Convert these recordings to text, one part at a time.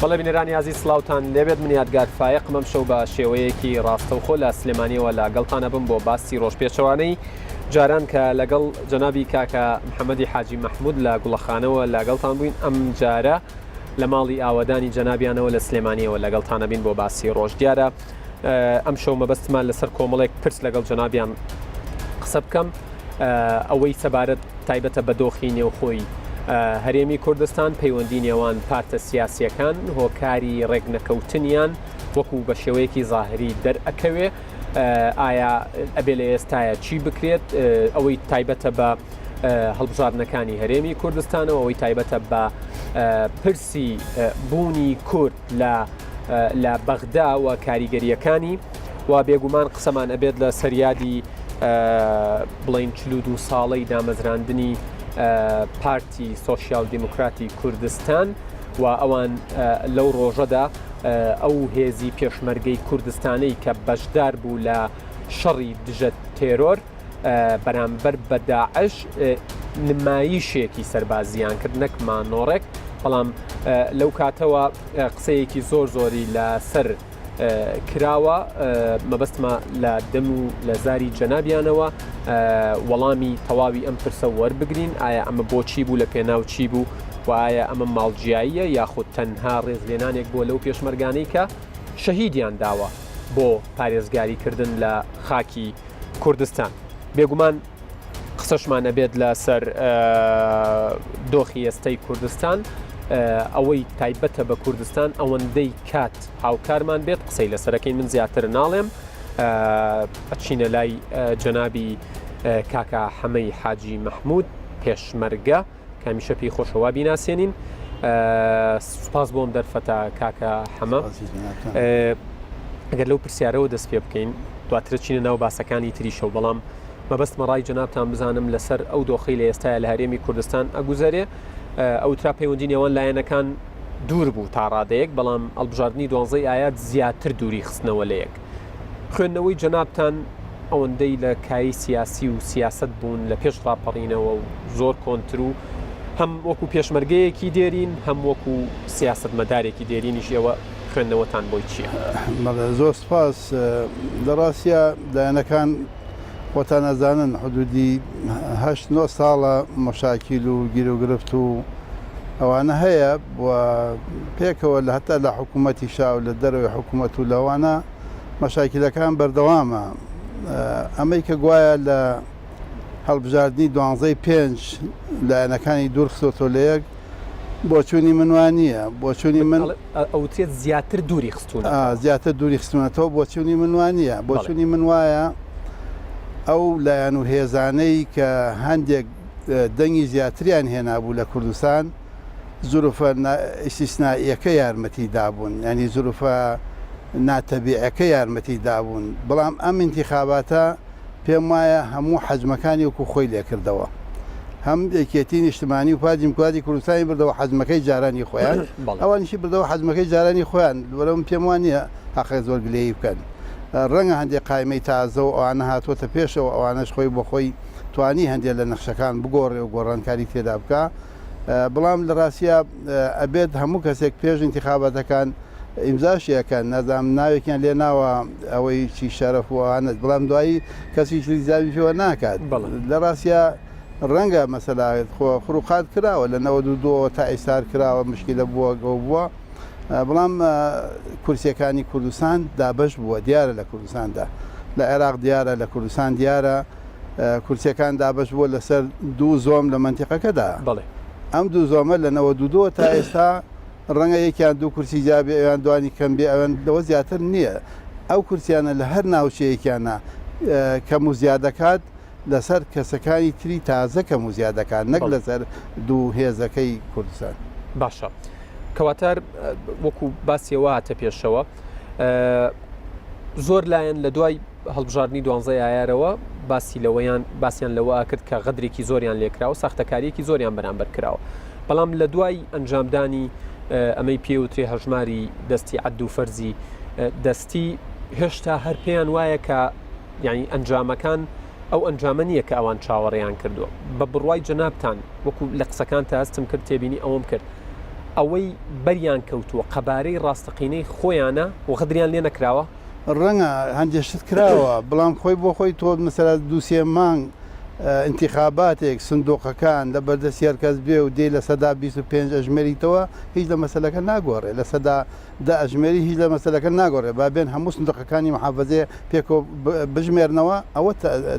بەڵێ بینەرانی عزیز سڵاوتان لێبێت من یادگار فایق مەم شەو بە شێوەیەکی ڕاستەوخۆ لە سلێمانیەوە لەگەڵتانە بم بۆ باسی ڕۆژپێچەوانەی جاران کە لەگەڵ جەنابی کاکە محەممەدی حاجی مەحموود لە گوڵەخانەوە لەگەڵتان بووین ئەم جارە لە ماڵی ئاوەدانی جەنابیانەوە لە سلێمانیەوە لەگەڵتانە بین بۆ باسی ڕۆژ دیارە ئەم شەو مەبەستمان لەسەر کۆمەڵێک پرس لەگەڵ جەنابیان قسە بکەم ئەوەی سەبارەت تایبەتە بە دۆخی نێوخۆی هەرێمی کوردستان پەیوەندی نێوان پارتە سیاسیەکان هۆکاری ڕێگنەکەوتنیان وەکو بە شێوەیەکی زاهری دەرئەکەوێ ئایا ئەبێ لە ئێستاە چی بکرێت ئەوەی تایبەتە بە هەڵبژاردنەکانی هەرێمی کوردستانەوە ئەوەی تایبەتە بە پرسی بوونی کورد لە بەغدا و کاریگەریەکانی و بێگومان قسەمان ئەبێت لە سەریادی بڵین 42 ساڵەی دامەزراندنی پارتی سۆشیال دیموکراتی کوردستان و ئەوان لەو ڕۆژەدا ئەو هێزی پێشمەرگەی کوردستانەی کە بەشدار بوو لە شەڕی دژە تێرۆر بەرامبەر بە داعش نمایشێکی سەربازیان کرد نەک مانۆڕێک بەڵام لەو کاتەوە قسەیەکی زۆری لەسەر کراوە مەبەستمە لە دەم و لە زاری جەنابیانەوە وەڵامی تەواوی ئەم پرسە وەربگرین ئایا ئەمە بۆچی بوو لە پێناو چی بوو و ئایا ئەمە ماڵجیاییە یاخود تەنها ڕێزلێنانێک بۆ لەو پێشمەرگانەی کە شەهیدیان داوە بۆ پارێزگاریکردن لە خاکی کوردستان بێگومان قسەشمانە بێت لە سەر دۆخی ئێستەی کوردستان ئەوەی تایبەتە بە کوردستان ئەوەندەی کات هاوکارمان بێت قسەی لەسەرەکەی من زیاتر ناڵێم ئەچینە لای جەنابی کاکە حەمەی حاجی مەحموود پێشمەرگە کامیشە پێی خۆشەوە بیناسیێنین سوپاس بۆم دەرفەتە کاکە حەمە ئەگەر لەو پرسیارەوە دەست پێ بکەین دواترە چینە ناو باسەکانی تریشەو بەڵام مەبەستمە ڕای جەنابتان بزانم لەسەر ئەو دۆخەی لە ئێستاە لە هەرێمی کوردستان ئەگوزارێ ئەوترا پەیوەندی نێوان لایەنەکان دوور بوو تا ڕادەیەک بەڵام هەڵبژاردننی 12 ئايات زیاتر دووری خستنەوە لە یەک خوێندنەوەی جەنابتان ئەوەندەی لە کاری سیاسی و سیاست بوون لە پێش ڕاپەڕینەوە و زۆر کۆنتر و هەم وەکو پێشمەرگەیەکی دێرین هەم وەکو سیاست مەدارێکی دێرینیش ئێوە خوێندنەوەتان بۆی چییە؟ زۆر سپاس لە ڕاستە لایەنەکان خۆتان نەزانن حدودی 8 ساڵە مەشاکیل و گیر و گرفت و ئەوانە هەیە پێکەوە لە هەتا لە حکوومەتی شاو لە دەرەوەی حکوومەت و لەوانە مەشاکیلەکان بەردەوامە ئەمەی کە گوایە لە هەڵبژاردننی 5 لایەنەکانی دوورخستۆ لە یەک بۆچوونی منوانیە بۆچوونی من ئەوتێت زیاتر دووری خستون زیاتر دووری خستونەتەوە بۆچوونی منوانیە بۆچوونی من وایە ئەو لایەن و هێزانەی کە هەندێک دەنگی زیاتریان هێنابوو لە کوردستان زروفە ئیسیسنائیەکە یارمەتی دابوون ینی زروفە ناتەبیعەکە یارمەتی دابوون بەڵام ئەم انتخاباتە پێم وایە هەموو حەجمەکانی وەکو خۆی لێکردەوە هەم یەکێتی نیشتمانی و پارتی دیموکراتی کوردستانی بردەوە حەجمەکەی جارانی خۆیان ئەوانیشی بردەوە حەجمەکەی جارانی خۆیان وەرەم پێم وانە حەقی زۆر گلەیی بکەن ڕەنگە هەندێک قایمەی تازە و ئەوانە هاتوۆتە پێشەوە ئەوانەش خۆی بۆ خۆی توانی هەندێک لە نەخشەکان بگۆڕێ و گۆڕانکاری تێدا بکە بەڵام لە ڕاستە ئەبێت هەموو کەسێک پێش انتخاباتەکان ئیمزاشیەکەن نەزانام ناوێکیان لێ ناوە ئەوەی چی شەرەف وانە بەڵام دوایی کەسی لیزاوی پێوە ناکات لە ڕاستە ڕەنگە مەسەلا خروقات کراوە لە 92 تا ئێستار کراوە مشکلە بووە گەو بووە بەڵام کورسیەکانی کوردستان دابش بووە دیارە لە کوردستاندا لە عێراق دیارە لە کوردستان دیارە کورسیەکان دابش بووە لەسەر 2 زۆم لە منتیقەکەدا ئەم 2 زۆمە لە 92 تا ئێستا ڕەنگە یەکیان 2 کورسی جابێ ئەویان دوانی کەم بێ ئەوەن لەوە زیاتر نییە ئەو کورسیانە لە هەر ناوچەیەکیانە کەم و زیادەکات لەسەر کەسەکانی تری تازە کەم و زیادەکان نەک لەسەر 2 هێزەکەی کوردستان باشە کەواتەر وەکو باسیەوە هاتە پێشەوە زۆر لایەن لە دوای هەڵبژاردننی 12 ئایارەوە باسییان لەوە کرد کە غەدرێکی زۆریان لێکراوە ساختەکاریەکی زۆریان بەرامبەر کراوە بەڵام لە دوای ئەنجامدانی ئەمەی پێوترێ هەژماری دەستی عەد و فەرزی دەستی هێشتا هەر پێیان وایە کە یعنی ئەنجامەکان ئەو ئەنجامە نییە کە ئەوان چاوەڕێیان کردووە بە بڕوای جەنابتان وەکو لە قسەکان تا هەستم کرد تێبینی ئەوەم کرد ئەوەی بەریان کەوتووە قەبارەی ڕاستەقینەی خۆیانە و غەدریان لێ نەکراوە ڕەنگە هەندێشت کراوە بەڵام خۆی بۆ خۆی تۆ مەسەلا دووسێ مانگ انتخاباتێک سندۆقەکان لە بەردەستی هەرکەس بێ و دێ لە سەدا 25 ئەژمێریتەوە هیچ لە مەسەلەکە ناگۆڕێ لە سەدا دا ئەژمێری هیچ لە مەسەلەکە ناگۆڕێ با بێن هەموو سندۆقەکانی محافەزەیە پێکۆ بژمێرنەوە ئەوە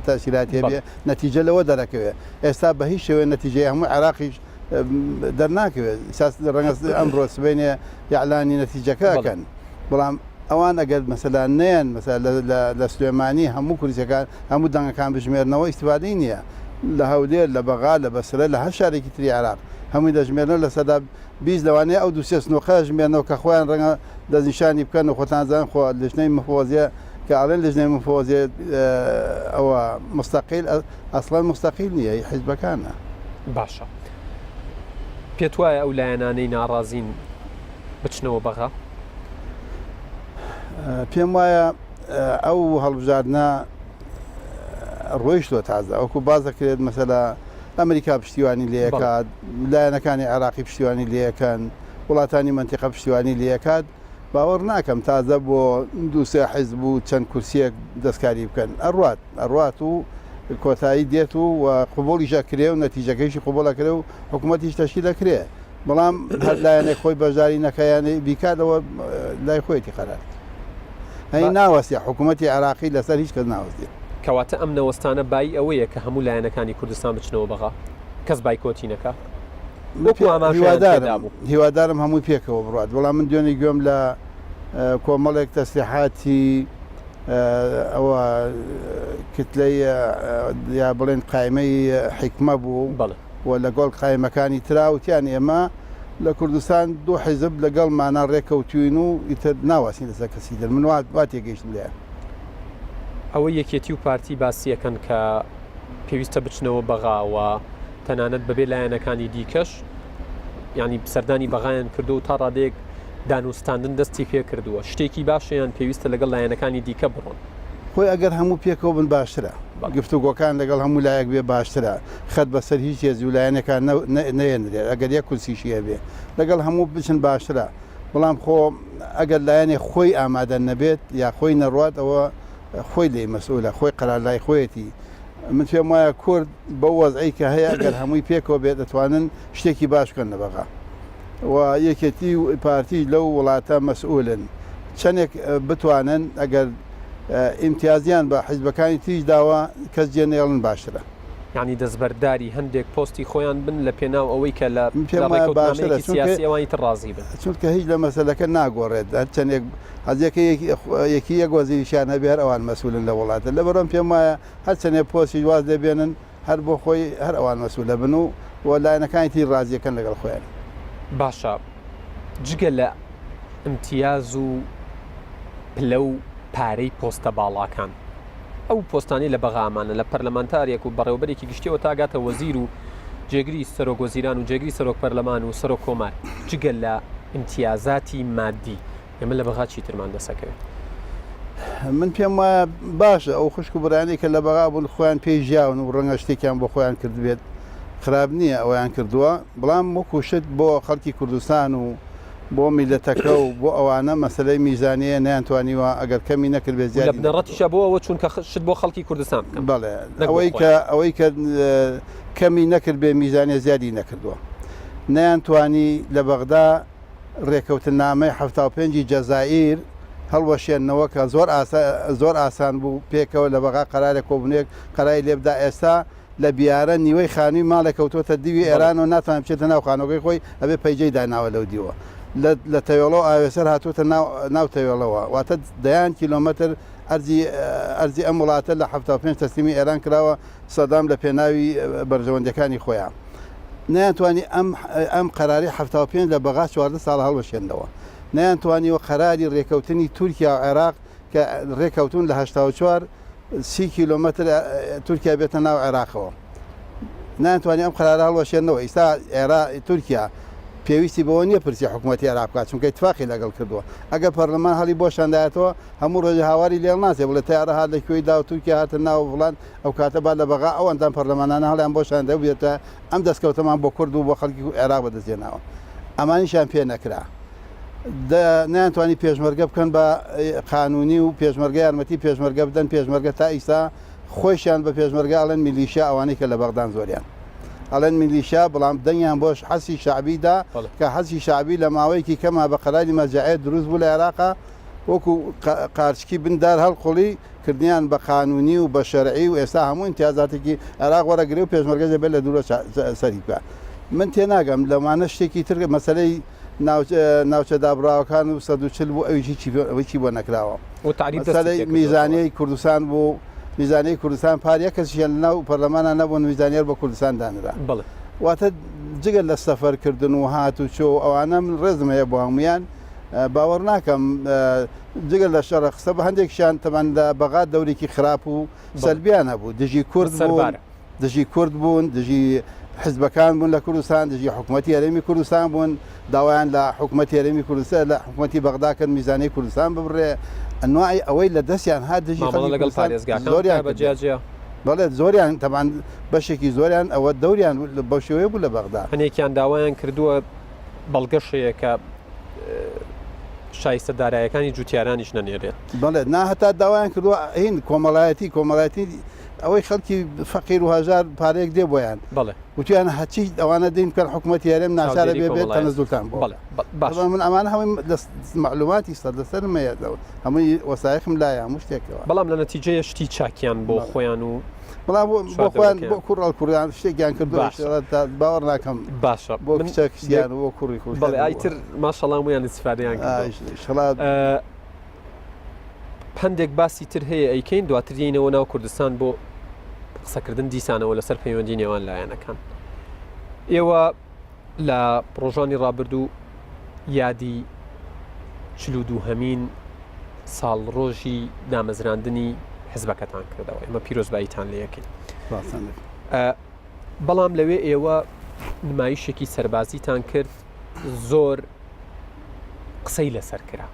تاسیراتی بێ نەتیجە لەوە دەرەکەوێت ئێستا بە هیچ شێوێ نەتیجەی هەموو عێراقیش دەرناکەوێت ڕەنگە ئەمڕۆ سبێنێ یاعلانی نەتیجەکەکەن بەڵام ئەوان ئەگەر مەسەلا نێن لە سلێمانی هەموو کوردستەکان هەموو دەنگەکان بژمێرنەوە ئیسیفادەی نییە لە هەولێر لە بەغا لە بەسرە لە هەر شارێکی تری عێراق هەمووی دەژمێرنەوە لە سەدا 20 لەوانەیە ئەو دووسێ سنووقە ژمێرنەوە کە خۆیان ڕەنگە دەستنیشانی بکەن و خۆتانزان خۆ لەژنەی مفۆزیە کە ئاڵێن لەژنەی مفۆزیە ئەوە مستەقیل ئەسڵان مستەقیل نییە حیزبەکانە باشە پێت وایە ئەو لایەنانەی ناڕازین بچنەوە بەغا پێم وایە ئەو هەڵبژاردنە ڕۆیشتوە تازە ئەوکو باز دەکرێت مەسەلا ئەمریکا پشتیوانی لێکات لایەنەکانی عێراقی پشتیوانی لێەکەن وڵاتانی منتیقە پشتیوانی لێکات باوەڕ ناکەم تازە بۆ دووسێ حیزب و چەند کورسیەک دەستکاری بکەن ئەڕوات و کۆتایی دێت و قوبوڵیشە کرێ و نەتیجەکەیشی قوبوڵەکرێ و حکوومەتیش تەشکیل دەکرێ بەڵام هەر لایەنێک خۆی بەژاری نەکەیانەی بیکاتەوە لای خۆیەتی قەرار هەی ناوەستی حکوومەتی عێراقی لەسەر هیچ کەس ناوەستی کەواتە ئەم نەوەستانە بای ئەوەیە کە هەموو لایەنەکانی کوردستان بچنەوە بەغا کەس بایکۆتی نەکە هیوادارم هەمووی پێکەوە بڕات بەڵام من دوێنێ گوێم لە کۆمەڵێک تەسلیحاتی ئەوە کتلەی یا بڵێن قایمەی حیکمە بوو و لەگەڵ قایمەکانی تراوتیان ئێمە لە کوردستان دوو حیزب لەگەڵ مانان ڕێکەوتوین و ئیتر ناواسین لەسەر کەسی در من وا تێگەیشتم لێ ئەوە یەکێتی و پارتی باسیەکەن کە پێویستە بچنەوە بەغاوە تەنانەت بەبێ لایەنەکانی دیکەش ینی سەردانی بەغایان کردو و تا ڕادێک دانوستاندن دەستی پێ کردووە شتێکی باشیان پێویستە لەگەڵ لایەنەکانی دیکە بڕۆن خۆی ئەگەر هەموو پێکەوە بن باشترە گفتوگۆکان لەگەڵ هەموو لایەک بێ باشترە خەت بەسەر هیچ هێزی و لایەنەکان نێنرێت ئەگەر یەک کورسیشیە بێ لەگەڵ هەموو بچن باشترە بەڵام خۆ ئەگەر لایەنێ خۆی ئامادە نەبێت یا خۆی نەڕات ئەوە خۆی لێ مەسئولە خۆی قەرار لای خۆیەتی من پێم وایە کورد بە وەزعی کە هەیە ئەگەر هەمووی پێکەوە بێت دەتوانن شتێکی باش بکەن لە بەغا و یەکێتی پارتی لەو وڵاتە مەسئولن چەندێک بتوانن ئەگەر ئیمتیازیان بە حیزبەکانی تریش داوە کەس جێنێڵن باشترە ینی دەستبەرداری هەندێک پۆستی خۆیان بن لە پێناو ئەوەی کە لە سیاسیەوەی ڕازی بن چونکە هیچ لە مەسەلەکە ناگۆڕێت چەندێک حەزیەکە یەکی یەک وەزیریشیان هەبێ هەر ئەوان مەسئولن لە وڵاتە لە بەرەم پێم وایە هەر چەندێک پۆستی واز دەبێنن هەر بۆ خۆی هەر ئەوان مەسئولە بن و لایەنەکانی تی ڕازیەکەن لەگەڵ خۆیان باشە جگە لە ئیمتیاز و پلە و پارەی پۆستە باڵاکان ئەو پۆستانی لە بەغامانە لە پەرلەمانتارێک و بەڕێوەبەرێکی گشتیەوە تاگاتە وەزیر و جێگری سەرۆک وەزیران و جێگری سەرۆک پەرلەمان و سەرۆک کۆمار جگە لە ئیمتیازاتی مادی ئێمە لە بەغا چی ترمان دەسەکەوێت من پێم وایە باشە ئەو خوشک و بەرانی کە لە بەغا بوون خۆیان پێی ژیاون و ڕەنگە شتێکیان بۆ خۆیان کردبێت خراپ نییە ئەویان کردووە بەڵام وەکوشت بۆ خەڵکی کوردستان و بۆ میلەتەکە و بۆ ئەوانە مەسلەی میزانیە نەیانتوانیوە ئەگەر کەمی نەکرد بێت زیاد بنەڕەتیشە بۆەوە چونکە شت بۆ خەڵکی کوردستان بەڵێ ئەوەی کە کەمی نەکرد بێ میزانیە زیادی نەکردووە نەیانتوانی لە بەغدا ڕێکەوتن نامەی 75 جەزائیر هەڵوەشێنەوە کە زۆر ئاسان بوو پێکەوە لە بەغا قەرارێک کۆبوونێک قەرای لێبدا ئێستا لە بیارە نیوەی خانووی ماڵێک کەوتۆتە دیوی ئێران و ناتوانێت بچێتە ناو خانۆگەی خۆی ئەبێ پەیجەی داناوە لەو دیوە لە تەوێڵەوە ئاوێسەر هاتووەتە ناو تەوێڵەوە واتە دەیان کیلۆمەتر ئەرزی ئەم وڵاتە لە 75 تەسلیمی ئێران کراوە سەدام لە پێناوی بەرژەوەندەکانی خۆیان نەیانتوانی ئەم قەراری 75 لە بەغا 14 ساڵ هەڵوەشێنەوە نەیانتوانیوە قەراری ڕێکەوتنی تورکیا و عێراق کە ڕێکەوتون لە 84 30 کیلۆمەتر تورکیا بێتە ناو عێراقەوە ناتوانانی ئەم قەرارە هەڵوەشێنەوە ئێستا تورکیا پێویستی بەوە نییە پرسی حکوومەتی عێراق بکات چونکە اتفاقی لەگەڵ کردووە ئەگەر پەرلەمان هەڵی بۆشاندایەتەوە هەموو ڕۆژە هاواری لێڵ ناسێ بڵێ تیارە هات لەکوێی دا و تورکیا هاتە ناو وڵات ئەو کاتە با لە بەغا ئەوەندان پەرلەمانانە هەڵیان بۆشاندە بێتە ئەم دەستکەوتەمان بۆ کورد و بۆ خەڵکی عێراق بەدەستێناوە ئەمانیشان پێ نەکرا ناتوانانی پێشمەرگە بکەن بە قانونی و پێشمەرگە یارمەتی پێشمەرگە بدەن پێشمەرگە تا ئیستا خۆشیان بە پێشمەرگە ئەڵەن میلیشیا ئەوانەی کە لە بەغدان زۆریان ئەڵەن میلیشیا بەڵام دەنگیان بۆش حەسی شعبیدا کە حەسی شعبی لە ماوەیەکی کەما بە قەراری مەرجەعیە دروست بوو لە عێراقا وەکو قارچکی بندار هەڵقوڵی کردیان بە قانونی و بە شەرعی و ئێستا هەموو امتیازاتێکی عێراق وەرەگرێ و پێشمەرگە بێت لە دوورە سەری بکە من تێناگەم لەوانە شتێکی تر مەسەلەی ناوچە دابراوەکان و 140 بوو ئەویی بۆ نەکراوە میزانەی کوردستان بوو میزانەی کوردستان پارە کەسیان ناو پەرلەمانە نەبوون میزانیار بە کوردستان دانرا واتە جگەل لە سەفەرکردن و هات و چۆ ئەوانە من ڕێزمەیە بۆ هەمویان باوەڕ ناکەم جگەل لە شەڕە قسە بە هەندێکشان تەمەندە بەغات دەورێکی خراپ و سەلبیانە بوو دژی کورد بوون دژی کورد بوون دژی حزبەکان بوون لە کوردستان دژی حکوومەتی هەرێمی کوردستان بوون داوایان لە حکوومەتی هەرێمی کوردستان لە حکوومەتی بەغداکەن میزانەی کوردستان ببڕێ ئەنواعی ئەوەی لە دەستیان هات دژی لەگەڵ پارێزگاکان بەجیاجیا بەڵێت زۆریان تەمان بەشێکی زۆریان ئەوە دەوریان بەو شێوەیە بوو لە بەغدا هەنێکیان داوایان کردووە بەڵگەشەیە کە شایستە دارایەکانی جوتیارانیش نەنێرێت بڵێت ناهتا داوایان کردووە هین کۆمەڵایەتی ئەوەی خەڵکی فەقیر و هەژار پارەیەک دێ بۆیان بڵێ وتیان هەچی ئەوانە دین بکەن حکوومەتی هەرێم ناچارە بێت تەنەزولتان بۆ من ئەمانە هەمووی معلوماتی سەردەسەرمەیە هەمووی وەسایخم لایە هەموو شتێکەوە بەڵام لە نەتیجەیە شتی چاکیان بۆ خۆیان و بەڵام بۆ خۆیان بۆ کوڕڵ کوردیان شتێکیان کردو باوەڕ ناکەم باشە بۆ کچەکسیان بۆ کوڕی خۆش بەڵێ ئایتر ماشەڵام ویان استفادەیان هەندێک باسی تر هەیە ئەیکەین دواتر دێنەوە ناو کوردستان بۆ قسەکردن دیسانەوە لەسەر پەیوەندی نێوان لایەنەکان ئێوە لە پرۆژانی ڕابردوو یادی 42هەمین ساڵ ڕۆژی دامەزراندنی حزبەکەتان کردەوە ئێمە پیرۆزباییتان لە یەکەین بەڵام لەوێ ئێوە نمایشێکی سەربازیتان کرد زۆر قسەی لەسەر کرا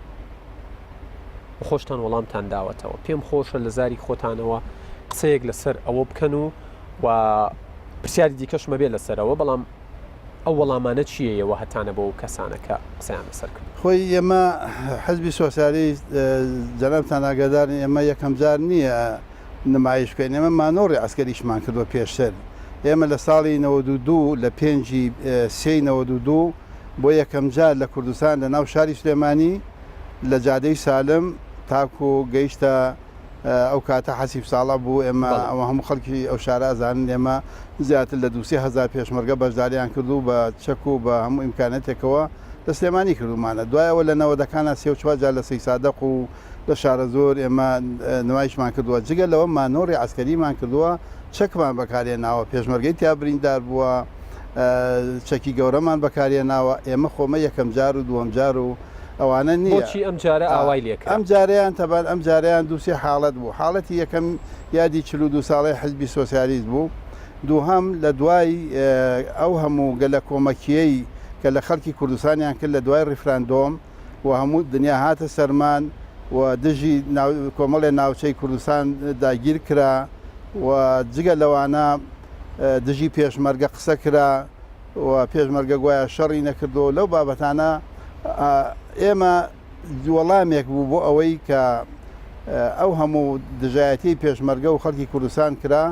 خۆشتان وەڵامتان داوەتەوە پێم خۆشە لە زاری خۆتانەوە قسەیەک لەسەر ئەوە بکەن و پرسیاری دیکەش مەبێت لەسەرەوە بەڵام ئەو وەڵامانە چیەوە هەتانە بۆ کەسانەکە قسەیان لەسەر کرد خۆی ئێمە حزبی سۆسیالی جەنابتان ئاگادار ئێمە یەکەم جار نییە نمایش بکەین ئێمە مانۆڕی عسکەریشمان کردووە پێشتر ئێمە لە ساڵی 92 لە 5/3/92 بۆ یەکەم جار لە کوردستان لە ناو شاری سلێمانی لە جادەی سالم تاکو گەیشتە ئەو کاتە حەسیب ساڵە بوو ئێمە ئەوە هەموو خەڵکی ئەو شارە ئازانن ئێمە زیاتر لە 200,000 پێشمەرگە بەشداریان کردو بە چەک و بە هەموو ئیمکانەتێکەوە لە سلێمانی کردومانە دوایەوە لە نەوەدەکانە 34 جار لە سەی سادەق و لە شارە زۆر ئێمە نمایشمان کردووە جگە لەوە مانۆڕی عسکەریمان کردووە چەکمان بەکارێناوە پێشمەرگەی تیا بریندار بووە چەکی گەورەمان بەکارێناوە ئێمە خۆمە یەکەم جار و دووەم جار و ئەوانە نییە ئەم جارە ئاوای لێک ئەم جاریان تەبان ئەم جاریان دووسێ حاڵەت بوو حاڵەتی یەکەم یادی 42 ساڵی حزبی سۆسیالیست بوو دووهەم لە دوای ئەو هەموو گەلە کۆمەکیەی کە لە خەڵکی کوردستانیان کرد لە دوای ڕیفراندۆم و هەموو دنیا هاتە سەرمان و دژی کۆمەڵێ ناوچەی کوردستان داگیر کرا و جگە لەوانە دژی پێشمەرگە قسە کرا و پێشمەرگە گوایە شەڕی نەکردو لەو بابەتانە ئێمە وەڵامێک بوو بۆ ئەوەی کە ئەو هەموو دژایەتی پێشمەرگە و خەڵکی کوردستان کرا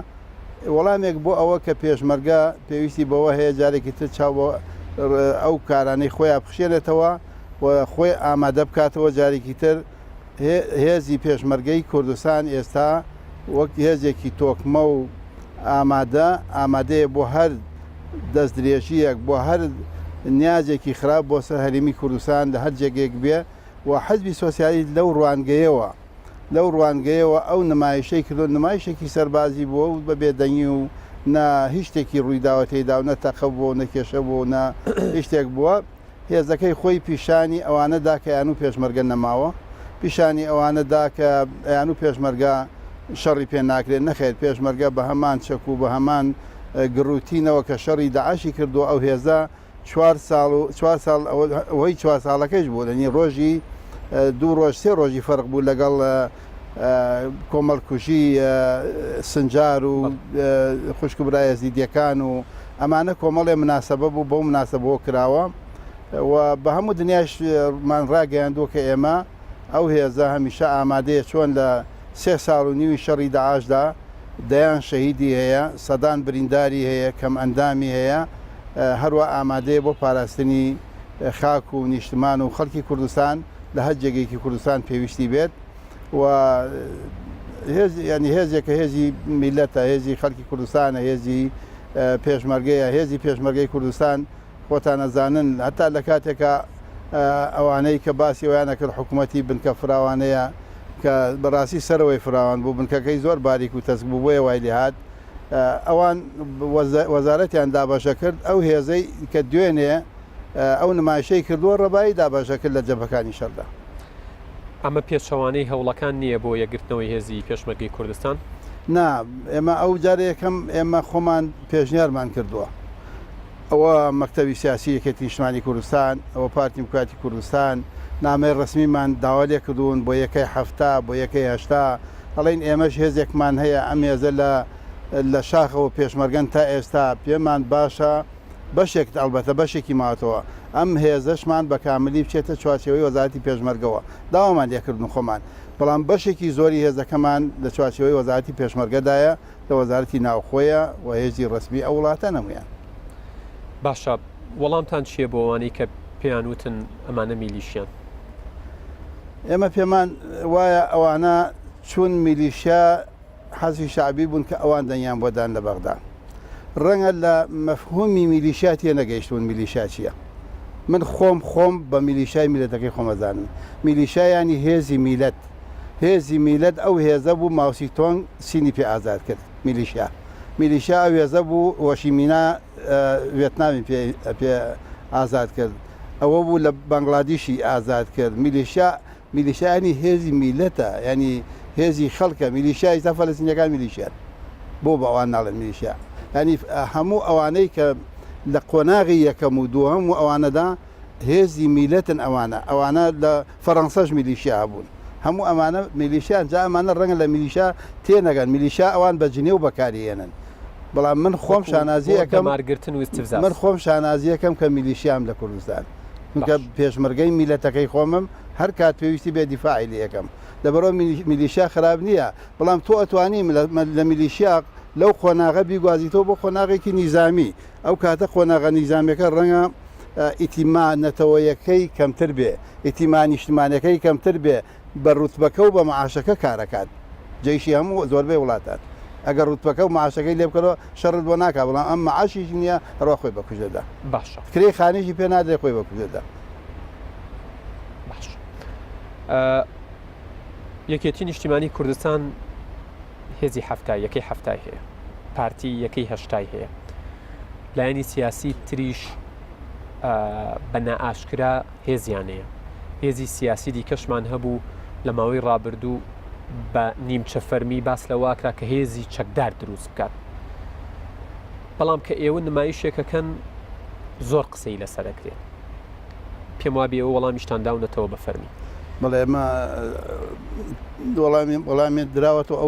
وەڵامێک بۆ ئەوە کە پێشمەرگە پێویستی بەوە هەیە جارێکی تر چاو ئەو کارانەی خۆیان بخشێنێتەوە و خۆی ئامادە بکاتەوە جارێکی تر هێزی پێشمەرگەی کوردستان ئێستا وەک هێزێکی تۆکمە و ئامادەیە بۆ هەر دەست درێژیەک بۆ هەر نیازێکی خراپ بۆ سەر هەرێمی کوردستان لە هەر جێگێک بێ و حزبی سۆسیالیست لەو ڕوانگەیەوە ئەو نمایشەی کردو نمایشێکی سەربازی بووە و بە بێدەنگی و نە هیچ شتێکی ڕوویداوە تێدا و نەتەقە بوو نەکێشە بوو نە شتێک بووە هێزەکەی خۆی پیشانی ئەوانەدا کە یان و پێشمەرگە نەماوە پیشانی ئەوانەدا کە یان و پێشمەرگە شەڕی پێ ناکرێت نەخێت پێشمەرگە بە هەمان چەک و بە هەمان گڕوتینەوە کە شەڕی داعاشی کردو ئەو هێزە 4 ساڵ ئەوەی 4 ساڵەکەش بوو لەنی ڕۆژی 2 ڕۆژ 3 ڕۆژی فەرق بوو لەگەڵ کۆمەڵکوژی سنجار و خوشک برایە زیدیەکان و ئەمانە کۆمەڵێ مناسبە بوو بەو مناسبەوە کراوە و بە هەموو دنیاشمان ڕاگەیاندووە کە ئێمە ئەو هێزە هەمیشە ئامادەیە چۆن لە 3 ساڵ و نیوی شەڕی داعاشدا دەیان شەهیدی هەیە سەدان برینداری هەیە کەم ئەندامی هەیە هەروە ئامادەیە بۆ پاراستنی خاک و نیشتمان و خەڵکی کوردستان لە هەر جێگەیەکی کوردستان پێویستی بێت و ینی هێزێکە هێزی میلەتە هێزی خەڵکی کوردستانە هێزی پێشمەرگەیە هێزی پێشمەرگەی کوردستان خۆتان نەزانن هەتا لە کاتێکە ئەوانەی کە باسی ویانە کرد حکوومەتی بنکە فراوانەیە کە بەڕاستی سەرەوەی فراوان بوو بنکەکەی زۆر باریک و تەسک بوو بۆیە وای لێهات ئەوان وەزارەتیان دابەشە کرد ئەو هێزەی کە دوێنێ ئەو نمایشەی کردووە ڕەبایی دابەشە کرد لە جەبهەکانی شەردا. ئەمە پێچەوانەی هەوڵەکان نییە بۆ یەکگرتنەوەی هێزی پێشمەرگەی کوردستان؟ نا ئێمە ئەو جارە یەکەم ئێمە خۆمان پێشنیارمان کردووە ئەوە مەکتەبی سیاسی یەکێتی نیشتمانی کوردستان ئەوە پارتی دیموکراتی کوردستان نامەی ڕسمیمان داوا لێ کردوون بۆ یەکەی هەفتا بۆ یەکەی هەشتا هەڵێن ئێمەش هێزێکمان هەیە ئەم هێزە لە شاخەوە پێشمەرگەن تا ئێستا پێمان باشە بەشێک ئەلبەتە بەشێکی ماوەتەوە ئەم هێزەشمان بە کاملی بچێتە چوارچێوەی وەزارەتی پێشمەرگەوە داوامان لێکردن خۆمان بەڵام بەشێکی زۆری هێزەکەمان لە چوارچێوەی وەزارەتی پێشمەرگەدایە لە وەزارەتی ناوخۆیە و هێزی ڕسمی ئەو وڵاتە نەمویان. باشە وەڵامتان چییە بۆ ئەوانەی کە پێیان وتن ئەمانە میلیشیان؟ ئێمە پێمان وایە ئەوانە چون میلیشیا حەزی شعبی بوون کە ئەوان دەنیان بۆدان لە بەغدا ڕەنگە لە مەفهومی میلیشیا تێ نەگەیشتون میلیشیا چییە؟ من خۆم بە میلیشای میلەتەکەی خۆمەزانم میلیشایانی هێزی میلەت هێزی میلەت ئەو هێزە بوو ماوسی تۆنگ سینی پێ ئازاد کرد میلیشیا ئەو هێزە بوو وەشیمینا ڤێتنامی پێ ئازاد کرد ئەوە بوو لە بەنگڵادیشی ئازاد کرد میلیشایانی هێزی میلەتە ینی هێزی خەڵکە میلیشای تا فەلەستینیەکان میلیشیان بۆ بە ئەوان ناڵێن میلیشیا ینی هەموو ئەوانەی کە لە قۆناغی یەکەم و دووەم و ئەوانەدا هێزی میلەتن ئەوانە لە فەڕەنسەش میلیشیا بوون هەموو ئەمانە میلیشیان جا ئەمانە ڕەنگە لە میلیشا تێنەگەن میلیشا ئەوان بە جنێو بەکارهێنن بەڵام من خۆم شانازیەکەم من خۆم شانازیەکەم کە میلیشیام لە کوردستان چونکە پێشمەرگەی میلەتەکەی خۆمم هەر کات پێویستی بێ دیفاعی لە یەکەم لەبەرەوە میلیشیا خراپ نییە بەڵام تۆ ئەتوانی لە میلیشیا لەو خۆناغە بیگوازیتەوە بۆ خۆناغێکی نیزامی ئەو کاتە خۆناغە نیزامەکە ڕەنگە ئیتیمانەتەوەیەکەی کەمتر بێ ئیتیمان نیشتمانەکەی کەمتر بێ بە ڕوتبەکە و بە معاشەکە کارەکات جێیشی هەموو زۆربەی وڵاتان ئەگەر ڕوتبەکە و معاشەکەی لێ بکەرەوە شەڕت بۆ ناکات بەڵام ئەم معاشیش نییە هەروە خۆی بە کوژەدا باشە کرێ خانێکی پێ نادرێ خۆی بە کوژەدا. باش یەکێتی نیشتیمانی کوردستان هێزی هەفتای یەکەی هەفتای هەیە پارتی یەکەی هەشتای هەیە لایەنی سیاسی تریش بە نائاشکرا هێزیانەیە هێزی سیاسی دیکەشمان هەبوو لە ماوەی ڕابردوو بە نیمچە فەرمی باس لە واکرا کە هێزی چەکدار دروست بکات بەڵام کە ئێوە نمایشێکەکەن زۆر قسەی لەسەرەکرێت پێم وابێ ئەوە وەڵامیشتان داونەتەوە بە فەرمی بەڵێ ئێمە وەڵامی دراوەتەوە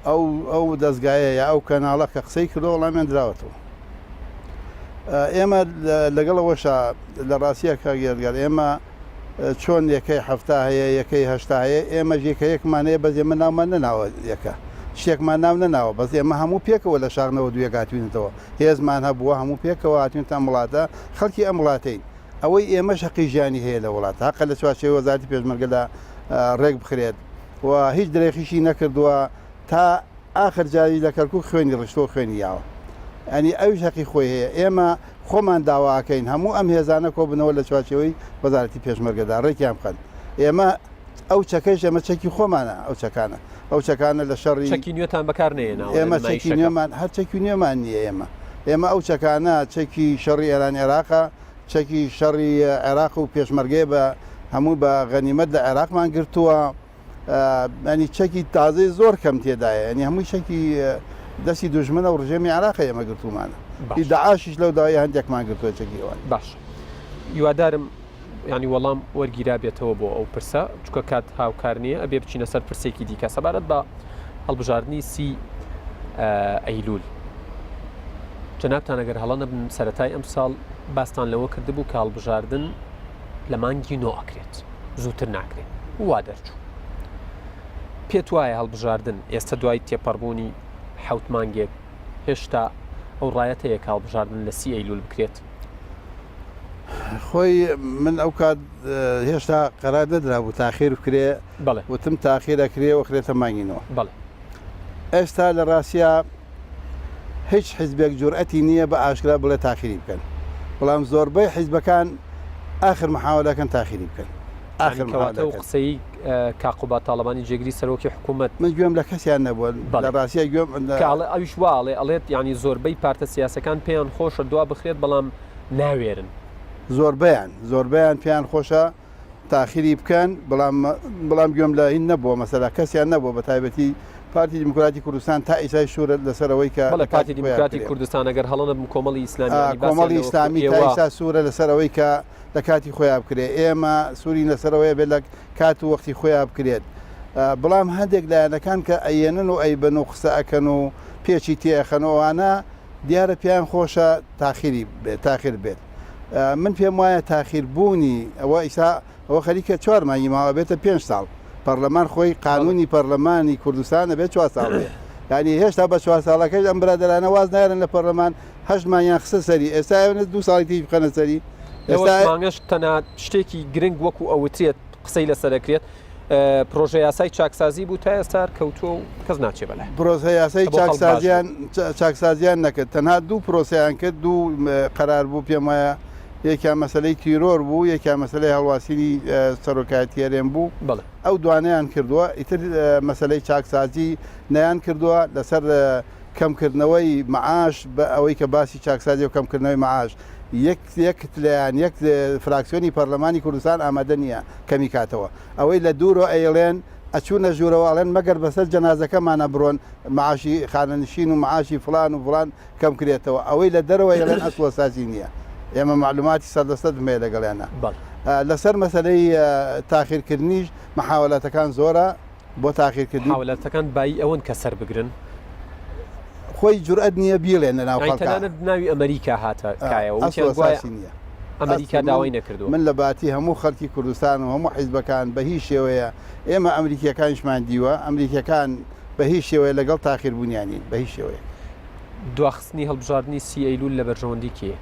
ئەو دەستگایە یا ئەو کەناڵە کە قسەی کردو وەڵامیان دراوەتەوە ئێمە لەگەڵەوەشە لە ڕاستیە کاگەرگار ئێمە چۆن یەکەی هەفتا هەیە یەکەی هەشتا هەیە ئێمە یەکەیەکمانەیە بەس ئێمە ناومان نەناوە یەکە شتێکمان ناو نەناوە بەس ئێمە هەموو پێکەوە لە شارنەوە دوێک هاتوینەوە هێزمان هەبووە هەموو پێکەوە هاتوینتان وڵاتە خەڵکی ئەم وڵاتین ئەوەی ئێمە شەقی ژیانی هەیە لە وڵات هەقە لە چوارچێوەی وەزارەتی پێشمەرگەدا ڕێک بخرێت و هیچ درێخیشی نەکردووە تا ئاخر جاری لە کەرکوو خوێنی ڕشتۆ خوێنی یاوە ئەنی ئەوی شەقی خۆی هەیە ئێمە خۆمان داواکەین هەموو ئەم هێزانە کۆ بنەوە لە چوارچێوەی وەزارەتی پێشمەرگەدا ڕێکیان بخەن ئێمە ئەو چەکەش ئێمە چەکی خۆمانە ئەو چەکانە لە شەڕی چەکی نوێتان بەکارنێنەوە ئێمە چەکی نوێمان هەر چەکی نوێمان نییە ئێمە ئەو چەکانە چەکی شەڕی ئێران عێراقە چەکی شەڕی عێراق و پێشمەرگەی بە هەموو بە غەنیمەت لە عێراقمان گرتووە ینی چەکی تازەی زۆر کەم تێدایە ینی هەمووی چەکی دەستی دوژمنە و ڕژێمی عێراق ئێمە گرتومانە داعاشیش لەو داوای هەندێکمان گرتووە چەکیەوە باش هیوادارم ینی وەڵام وەرگیرا بێتەوە بۆ ئەو پرسە چکە کات هاوکار نییە ئەبێ بچینە سەر پرسێکی دیکە سەبارەت بە هەڵبژاردننی سی ئەیلول جەنابتان ئەگەر هەڵە نەبن سەرەتای ئەم ساڵ باستان لەوە کردبوو کە هەڵبژاردن لە مانگی نۆ ئەکرێت زووتر ناکرێت وا دەرچوو پێت وایە هەڵبژاردن ئێستا دوای تێپەڕبوونی حەوت مانگێک هێشتا ئەو ڕایەتە یەک هەڵبژاردن لە 30 ئەیلول بکرێت خۆی من ئەو کات هێشتا قەرار نەدرا بوو تاخیر بکرێ بەڵێ وتم تاخیرەکرێ و خرێتە مانگینەوە بەڵێ ئێستا لە ڕاستیا هیچ حیزبێک جورئەتی نییە بە ئاشکرا بڵێ تاخیری بکەن بەڵام زۆربەی حیزبەکان آخر محاولەکەن تاخیری بکەن آخر ئەو قسەی کاقوبات تاڵبانی جێگیری سەرۆکی حکوومەت من گوێم لە کەسیان نەبووە لە ڕاستیە گوێم ئەویش واڵێ ئەڵێت ینی زۆربەی پارتە سیاسەکان پێیان خۆشە دوا بخرێت بەڵام ناوێرن زۆربیان پێیان خۆشە تاخیری بکەن بەڵام گوێم لە هین نەبووە مەسەلا کەسیان نەبووە بە تایبەتی پارتی دیموکراتی کوردستان تا ئیسای شوورە لەسەرەوەی کە بەڵێ پارتی دیموکراتی کوردستان ئەگەر هەڵەنە کۆمەڵی ئیسلامی کۆمەڵی ئیسلامی تا ئیسا سوورە لەسەرەوەی کە لە کاتی خۆیان بکرێت ئێمە سووری لەسەرەوەی بێت لە کات و وەختی خۆیان بکرێت بەڵام هەندێک لایەنەکان کە ئەیێنن و ئەیبن و قسە ئەکەن و پێچی تێخەنەوەوانە دیارە پێیان خۆشە تاخیر بێت من پێم وایە تاخیربوونی ئەوە ئیسا ئەوە خەریکە 4 مانگی ماوە بێتە 5 ساڵ پەرلەمان خۆی قانونی پەرلەمانی کوردستانە بێت 4 ساڵێ ینی هێشتا بە 4 ساڵەکەش ئەم برادرانە واز نایرن لە پەرلەمان 8 مانگیان خسە سەری ئێستا 2 ساڵی تی بخەنە سەری ئێستاگەش تەنها شتێکی گرنگ وەکو ئەوترێت قسەی لەسەرەکرێت پرۆژه یاسای چاکسازی بوو تا ئێستا کەوتۆ کەس ناچێ بەلای پرۆژه یاسای چاکسازیان نەکرد تەنها 2 پرۆسیان کرد 2 قەرار بوو پێم وایە یەکیان مەسلەی تیرۆر بوو یەکیان مەسلەی هەڵواسینی سەرۆکایەتی هەرێم بوو ئەو دوانیان کردووە ئیتر مەسلەی چاکسازی نەیان کردووە لەسەر کەمکردنەوەی معاش بە ئەوەی کە باسی چاکسازی و کەمکردنەوەی معاش یەک لایەن یەک فراکسیۆنی پەرلەمانی کوردستان ئامادە نییە کەمی کاتەوە ئەوەی لە دوورۆ ئەیڵێن ئەچوونە ژوورەوەڵێن مەگەر بەسەر جەنازەکەمانە بڕۆن معاشی خانەنشین و معاشی فلان و فلان کەم کرێتەوە ئەوەی لە دەرەوە ئەیڵێن ئەسوە سازی نییە ئێمە معلوماتی سەردەستە دمێ لەگەڵیانە لەسەر مەسلەی تاخیرکردنیش محاولەتەکان زۆرە بۆ تاخیرکردنی محاولەتەکان بای ئەوەن کە سەر بگرن خۆی جورئەت نییە بیڵێنە ناو ناوی ئەمریکا هاتە نییە ئەمریکا داوای نەکردو من لە باتی هەموو خەڵکی کوردستان و هەموو حیزبەکان بە هیچ شێوەیە ئێمە ئەمریکیەکانشمان دیوە ئەمریکەکان بە هیچ شێوەیە لەگەڵ تاخیربوونیانی بە هیچ شێوەیە دواخستنی هەڵبژاردننی 30 ئەیلول لە بەرژەوەندی کێ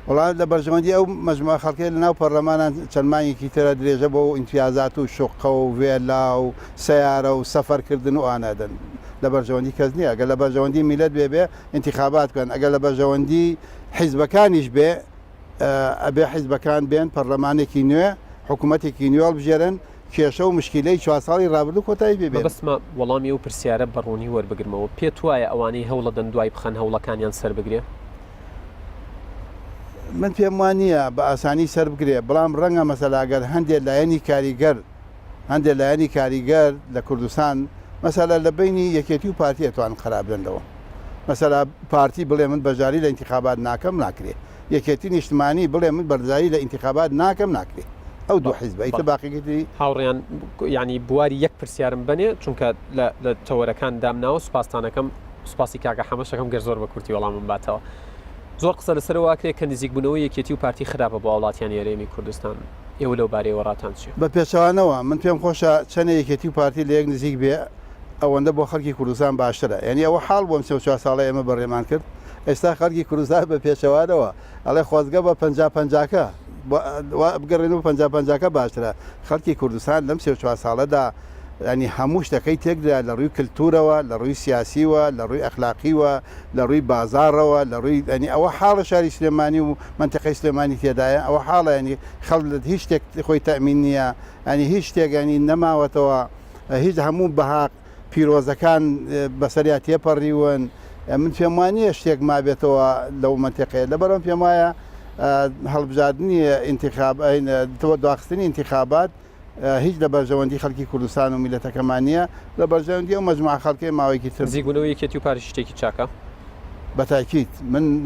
وڵات لە بەرژەوەندی ئەو مەجموعە خەڵکێ لە ناو پەرلەمانان چەندمانێکی ترە درێژە بۆ ئینتیازات و شوقە و وێلا و سیارە و سەفەرکردن و ئانادەن لە بەرژەوەندی کەس نییە ئەگەر لە بەرژەوەندی میلەت بێ انتخابات بکەن ئەگەر لە بەرژەوەندی حیزبەکانیش بێ ئەبێ حیزبەکان بێن پەرلەمانێکی نوێ حکوومەتێکی نوێڵ بژێرن کێشە و مشکلەی 4 ساڵی ڕابردوو کۆتایی بێ بەسمە وەڵامی و پرسیارە بەڕوونی وەربگرمەوە پێت وایە ئەوانەی هەوڵە دەن دوای بخەن هەوڵەکانیان سەر بگرێ من پێم وانە بە ئاسانی سەر بگرێ بەڵام ڕەنگە مەسەلاگەر هەندێک لایەنی کاریگەر لە کوردستان مەسەلا لە بینی یەکێتی و پارتی ئەتوان خراپدەندەوە مەسەلا پارتی بڵێ من بەرژاری لە انتخابات ناکەم ناکرێت یەکێتی نیشتمانی بڵێ من بەرزایی لە انتخابات ناکەم ناکرێت ئەو دوو حیزب ئیتر باقیگەری هاوڕێیان ینی بواری یەک پرسیارم بنێ چونکە لە تەوەرەکان دامناوە سوپاسانەکەم سوپاسی کاکە حەمەشەکەم گەر زۆر بە کورتی وەڵامم باتەوە زۆر قسە لەسەرواکرێت کە نزیکبوونەوەی یەکێتی و پارتی خراپە بۆ وڵاتیان یاریێمی کوردستان ئێوە لەو بارەیەوە ڕاتان چێ بە پێچەوانەوە من پێم خۆشە چەنە یەکێتی و پارتی لە یەک نزیک بێ ئەوەندە بۆ خەڵکی کوردستان باشترە یعنی ئەوە حاڵ بۆم 4 ساڵە ئێمە بەڕێمان کرد ئێستا خەڵکی کوردستان بە پێچەوانەوە ئەڵێ خۆزگە بە 50-50کە بگەڕێن و 50-50کە باشترە خەڵکی کوردستان لەم 4 ساڵەدا ینی هەموو شتەکەی تێکدا لە ڕووی کللتورەوە لە ڕووی سیاسیوە لە ڕووی ئەخلاقیوە لە ڕووی بازارەوە لە ڕووی ئەنی ئەوە حاڵە شاری سلێمانی و منتەقەی سلێمانی تێدایە ئەوە حاڵە ینی خەڵت هیچ شتێک خۆی تەمین نییە ئەنی هیچ شتێکانی نەماوەتەوە هیچ هەموو بەهاق پیرۆزەکان بەسەریا تێپەڕیون من پێم وانە شتێک مابێتەوە لەو منتەقەیە لەبەرەوە پێم وایە هەڵبژاردننی دواخستنی انتخابات هیچ لە بەرژەوەندی خەڵکی کوردستان و میلەتەکەمانە لە بەرژەوەندی ئەو مەجموعە خەڵکی ماوەیەکی تر زیگونەوەی یەکێتی و پارێزی شتێکی چاکە بەتاکیت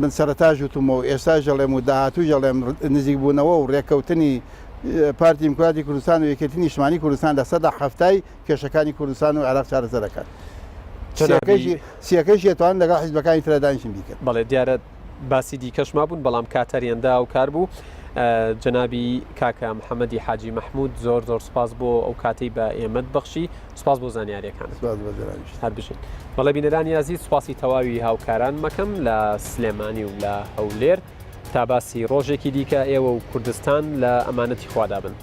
من سەرەتا ژوتمەوە ئێستا ژەڵێم و داهاتوو ژەڵێم نزیک بوونەوە و ڕێککەوتنی پارتی دیموکراتی کوردستان و یەکێتی نیشتمانی کوردستان لە سەدا هەفتای کێشەکانی کوردستان و عێراق چارەسەر دەکات سیەکەیش ئێتوان لەگەڵ حیزبەکانی ترەدانیشم بیکرد بەڵێ دیارە باسی دیکەشما بوون بەڵام کاتەریەندا و کار بوو جەنابی کاکە محەممەدی حاجی مەحموود زۆر زۆر سپاس بۆ ئەو کاتەی بە ئێمەت بەخشی سپاس بۆ زانیاریەکان هەر بژین بەڵێ بینەرانی یازی سوپاسی تەواوی هاوکاران مەکەم لە سلێمانی و لە هەولێر تا باسی ڕۆژێکی دیکە ئێوە و کوردستان لە ئەمانەتی خوادا بن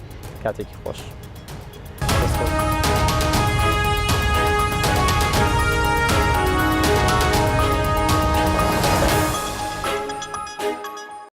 کاتێکی خۆش.